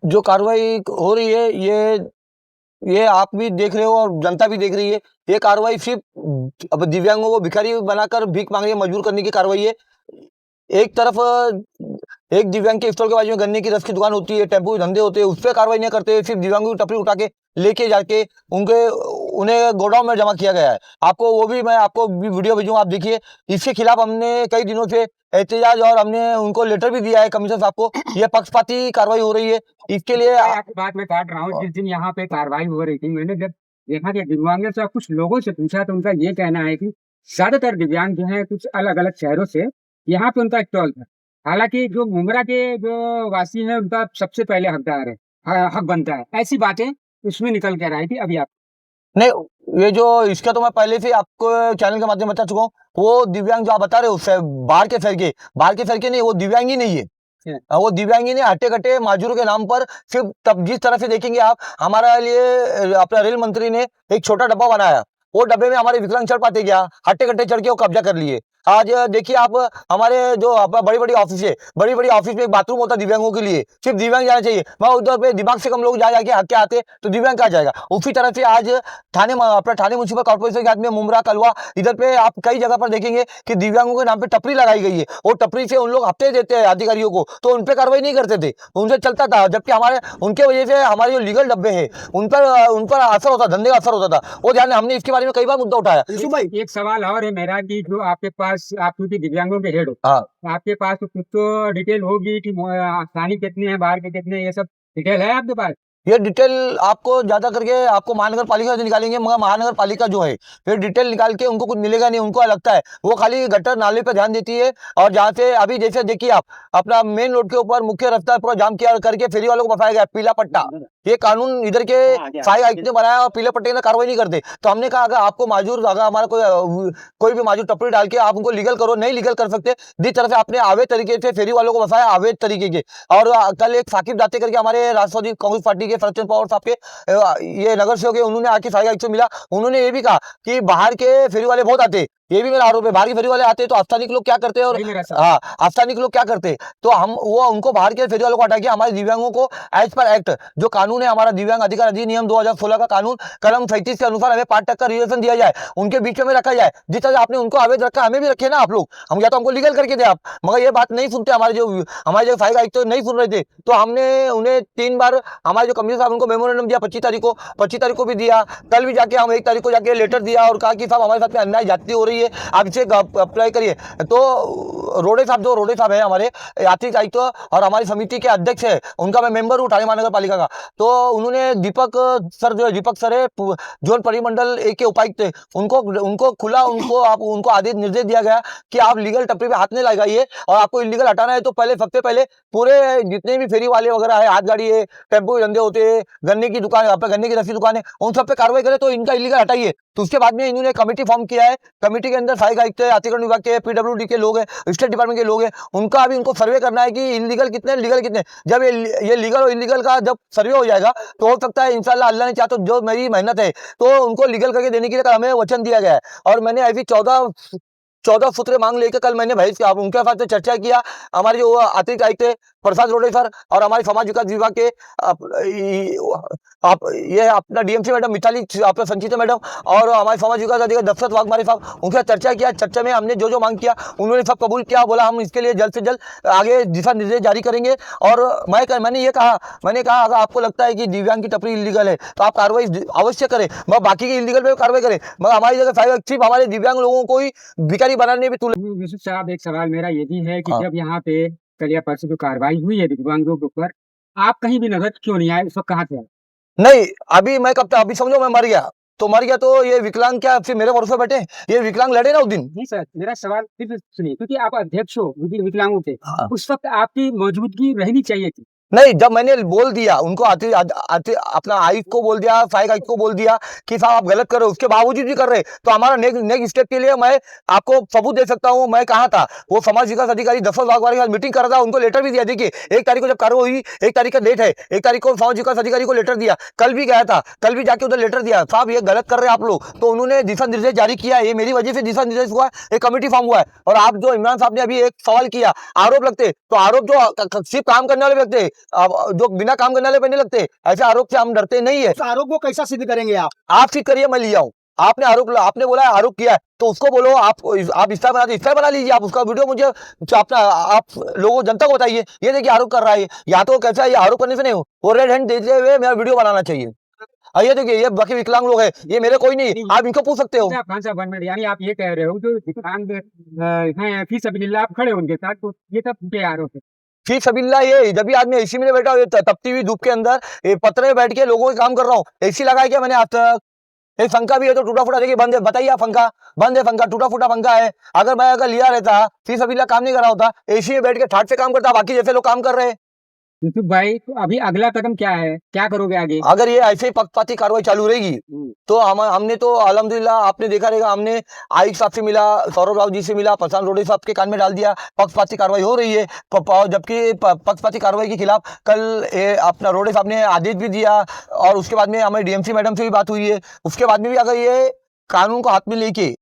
जो कार्रवाई हो रही है ये आप भी देख रहे हो और जनता भी देख रही है। ये कार्रवाई सिर्फ अब दिव्यांगों को भिखारी बनाकर भीख मांगने मजबूर करने की कार्रवाई है। एक तरफ एक दिव्यांग के स्टॉल के बाजू में गन्ने की रस की दुकान होती है, टेम्पो के धंधे होते हैं, उस पे कार्रवाई नहीं करते, सिर्फ दिव्यांगों की टपरी उठा के लेके जाके उन्हें गोडाउन में जमा किया गया है। आपको वो भी मैं आपको भी वीडियो भेजूंगा, आप देखिए। इसके खिलाफ हमने कई दिनों से एहतजाज और हमने उनको लेटर भी दिया है कमिश्नर साहब को। यह पक्षपाती कार्रवाई हो रही है, इसके लिए आपकी बात मैं काट रहा हूँ। जिस दिन यहाँ पे कार्रवाई हो रही थी, मैंने जब देखा कि दिव्यांगों से कुछ लोगों से पूछा तो उनका ये कहना है कि ज्यादातर दिव्यांग जो है कुछ अलग अलग शहरों से यहाँ पे उनका स्टॉल था। हालांकि जो मुमरा के जो वासी हैं उनका सबसे पहले हकदार है, हक बनता है। ऐसी बातें उसमें निकल कर आई थी। अभी आप नहीं, ये जो इसका तो मैं पहले से आपको चैनल के माध्यम बता चुका हूँ। वो दिव्यांग जो आप बता रहे हो बाहर के फैर के नहीं, वो दिव्यांग ही नहीं है। वो दिव्यांगी ने हट्टे कट्टे माजूरों के नाम पर सिर्फ तब जिस तरह से देखेंगे आप, हमारे लिए अपना रेल मंत्री ने एक छोटा डब्बा बनाया, वो डब्बे में हमारे विकलांग चढ़ पाते क्या? हट्टे कट्टे चढ़ के वो कब्जा कर लिए। आज देखिए आप, हमारे जो बड़ी बड़ी ऑफिस है, बड़ी बड़ी ऑफिस में एक बाथरूम होता है दिव्यांगों के लिए, सिर्फ दिव्यांग जाना चाहिए। मैं उधर पे दिमाग से कम लोग जा जाके हक के आते तो दिव्यांग कहाँ जाएगा? उसी तरह से आज अपना थाने म्यूनसिपल कॉर्पोरेशन के हाथ में मुमरा कलवा, इधर पे आप कई जगह पर देखेंगे कि दिव्यांगों के नाम पे टपरी लगाई गई है। वो टपरी से उन लोग हफ्ते देते हैं अधिकारियों को, तो उन पे कार्रवाई नहीं करते थे, उनसे चलता था। जबकि हमारे उनके वजह से हमारे जो लीगल डब्बे हैं उन पर असर होता, धंधे का असर होता था। वो ध्यान हमने इसके बारे में कई बार मुद्दा उठाया। एक सवाल और है मेरा कि जो आपके पास, आप क्योंकि दिव्यांगों के हेड हो, हाँ, आपके पास तो कुछ तो डिटेल होगी कि स्थानीय कितने हैं, बाहर के कितने हैं, ये सब डिटेल है आपके पास? ये डिटेल आपको ज्यादा करके आपको महानगर पालिका से निकालेंगे, मगर महानगर पालिका जो है ये डिटेल निकाल के उनको कुछ मिलेगा नहीं। उनको लगता है वो खाली गटर नाले पे ध्यान देती है। और जहाँ से अभी जैसे देखिए आप, अपना मेन रोड के ऊपर मुख्य रास्ता पूरा जाम किया करके फेरी वालों को बसाया गया पीला पट्टा। ये कानून इधर के फायर आयुक्त ने बनाया और पीले पट्टे की कार्रवाई नहीं करते। तो हमने कहा अगर आपको माजूर, अगर हमारा कोई भी माजूर टपरी डाल के आप उनको लीगल करो, नहीं लीगल कर सकते। जिस तरह से आपने अवैध तरीके से फेरी वालों को बसाया, अवैध तरीके के। और कल एक साकिब दाते करके हमारे राष्ट्रवादी कांग्रेस पार्टी के शरद पवार साहब के ये नगर सेवक है, उन्होंने आके फायर आयुक्त से मिला। उन्होंने ये भी कहा कि बाहर के फेरी वाले बहुत आते, ये भी मेरा आरोप है। बाहर के फेरी वाले आते हैं तो स्थानिक लोग क्या करते हैं, और हाँ स्थानिक लोग क्या करते हैं, तो हम वो उनको बाहर के फेरी वालों को हटा के हमारे दिव्यांगों को एज पर एक्ट जो कानून है हमारा दिव्यांग अधिकार अधिनियम 2016 का कानून कलम 37 के अनुसार हमें 5% का रिजर्वेशन दिया जाए, उनके बीच में रखा जाए। जिस तरह आपने उनको अवैध रखा, हमें भी रखे ना आप लोग। हम या तो हमको लीगल करके दे आप, मगर ये बात नहीं सुनते हमारे जो फायर आयुक्त नहीं सुन रहे थे। तो हमने उन्हें 3 बार, हमारे जो कमिश्नर साहब उनको मेमोरेंडम दिया 25 तारीख को भी दिया। कल भी जाके हम 1 तारीख को जाके लेटर दिया और कहा कि साहब हमारे साथ में अन्याय जाति हो रही है, आप इसे अप्लाई करिए। तो रोडे साहब है हमारे आर्थिक आयुक्त और हमारी समिति के अध्यक्ष है, उनका मैं मेंबर हूँ ठाणे महानगर पालिका का। तो उन्होंने दीपक सर है जोन परिमंडल 1 के उपायुक्त थे, उनको खुला उनको आदेश निर्देश दिया गया कि आप लीगल टपरी पे हाथ नहीं लगाइए, और आपको इलीगल हटाना है तो सबसे पहले पूरे जितने भी फेरी वाले वगैरह है, हाथ गाड़ी है, टेम्पो धंधे होते हैं, गन्ने की दुकान है, गन्ने की रस्सी दुकान है, उन सब पे कार्रवाई करें तो इनका इलीगल हटाइए। तो उसके बाद में इन्होंने कमेटी फॉर्म किया है। कमेटी के अंदर फायर आयुक्त है, अतिक्रमण विभाग के, पीडब्ल्यूडी के लोग हैं, स्टेट डिपार्टमेंट के लोग हैं। उनका अभी उनको सर्वे करना है कि इलीगल कितने, लीगल कितने। जब ये लीगल और इलीगल का जब सर्वे हो जाएगा तो हो सकता है इंशाल्लाह, अल्लाह ने चाहा तो, जो मेरी मेहनत है तो उनको लीगल करके देने के लिए हमें वचन दिया गया है। और मैंने अभी 14 सूत्र मांग लेकर कल मैंने भाई उनके साथ चर्चा किया। हमारे जो अतिरिक्त आयुक्त है प्रसाद रोडे सर और हमारे समाज विकास विभाग के ये अपना डीएमसी मैडम मिताली अपना संचिता मैडम और हमारे समाज विकास अधिकारी दशरथ वाघमारे साहब, उनके साथ चर्चा किया। चर्चा में हमने जो मांग किया उन्होंने सब कबूल किया, बोला हम इसके लिए जल्द से जल्द आगे दिशा निर्देश जारी करेंगे। और मैंने कहा अगर आपको लगता है कि दिव्यांग की टपरी इलीगल है तो आप कार्रवाई अवश्य करें, मगर बाकी के इलीगल पे कार्रवाई करें, मगर हमारी जगह सिर्फ हमारे दिव्यांग लोगों को ही भिखारी बनाने में यूसुफ साहब, एक सवाल मेरा ये भी है कि जब यहाँ पे कल या परसों जो कार्रवाई हुई है दिव्यांगों के ऊपर, आप कहीं भी नजर क्यों नहीं आए? उस वक्त कहाँ थे? नहीं, अभी मैं कब तक, अभी समझो मैं मर गया तो ये विकलांग क्या फिर मेरे भरोसे बैठे? ये विकलांग लड़े ना उस दिन। नहीं सर, मेरा सवाल फिर सुनिए, क्योंकि आप अध्यक्ष हो विकलांगों के, हाँ। उस वक्त आपकी मौजूदगी रहनी चाहिए थी। नहीं, जब मैंने बोल दिया उनको अपना आयुक्त को बोल दिया, फायर आयुक्त को बोल दिया कि साहब आप गलत कर रहे हो, उसके बावजूद भी कर रहे, तो हमारा नेक्स्ट स्टेप के लिए मैं आपको सबूत दे सकता हूँ। मैं कहाँ था, वो समाज विकास अधिकारी दशरथ वाघमारे के साथ मीटिंग कर रहा था, उनको लेटर भी दिया। देखिए 1 तारीख को जब कार्रवाई हुई, 1 तारीख का डेट है, 1 तारीख को समाज विकास अधिकारी को लेटर दिया। कल भी गया था, कल भी जाके उधर लेटर दिया, साहब ये गलत कर रहे हैं आप लोग। तो उन्होंने दिशा निर्देश जारी किया है, ये मेरी वजह से दिशा निर्देश हुआ, एक कमेटी फॉर्म हुआ है। और आप जो इमरान साहब ने अभी एक सवाल किया, आरोप लगते, तो आरोप जो सिर्फ काम करने वाले व्यक्ति, अब जो बिना काम करने वाले पे नहीं लगते, ऐसे आरोप से हम डरते नहीं है। उस आरोप को कैसा सिद्ध करेंगे आप ठीक करिए, मैं ले आऊं। आपने आपने बोला है, आरोप किया है, तो उसको बोलो, आप इस्ता बना लीजिए, आप उसका वीडियो मुझे अपना आप लोगों जनता को बताइए। ये देखिए आरोप कर रहा है, या तो कैसा है, ये आरोप करने से नहीं हो, वो रेड हैंड देते हुए मेरा वीडियो बनाना चाहिए। ये देखिए, ये बाकी विकलांग लोग हैं, ये मेरे कोई नहीं, आप इनको पूछ सकते हो। अच्छा, कौन सा 1 मिनट, यानी आप ये कह रहे हो जो दिव्यांग हैं फी सबिलिल्लाह आप खड़े हो उनके साथ, तो ये सब उनके आरोप है। फी सबिल्ला, ये जब भी आदमी एसी में बैठा हो, तपती हुई धूप के अंदर पत्रे में बैठ के लोगों के काम कर रहा हूँ, एसी लगाया क्या मैंने आज तक? एक पंखा भी है तो टूटा फूटा, देखिए बंद है, बताइए आप, पंखा बंद है, पंखा टूटा फूटा पंखा है। अगर लिया रहता, फी सबिल्ला काम नहीं कर रहा होता, एसी में बैठ के ठाट से काम करता, बाकी जैसे लोग काम कर रहे हैं। यूसुफ भाई, तो अभी अगला कदम क्या है, क्या करोगे आगे? अगर ये ऐसे ही पक्षपाती कार्रवाई चालू रहेगी तो हमने तो अल्हम्दुलिल्लाह, आपने देखा रहेगा, हमने आयुक्त साहब से मिला, सौरभ राव जी से मिला, प्रशांत रोडे साहब के कान में डाल दिया, पक्षपाती कार्रवाई हो रही है। जबकि पक्षपाती कार्रवाई के खिलाफ कल अपना रोडे साहब ने आदेश भी दिया, और उसके बाद में हमारी डीएमसी मैडम से भी बात हुई है। उसके बाद में भी अगर ये कानून को हाथ में लेके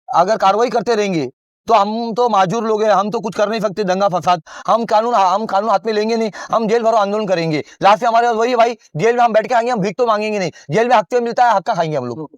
अगर कार्रवाई करते रहेंगे तो हम तो माजूर लोग हैं, हम तो कुछ कर नहीं सकते, दंगा फसाद। हम कानून हाथ में लेंगे नहीं, हम जेल भरो आंदोलन करेंगे। लास्ट में हमारे पास वही है भाई, जेल में हम बैठ के आएंगे, हम भीख तो मांगेंगे नहीं, जेल में हक मिलता है, हक का खाएंगे हम लोग।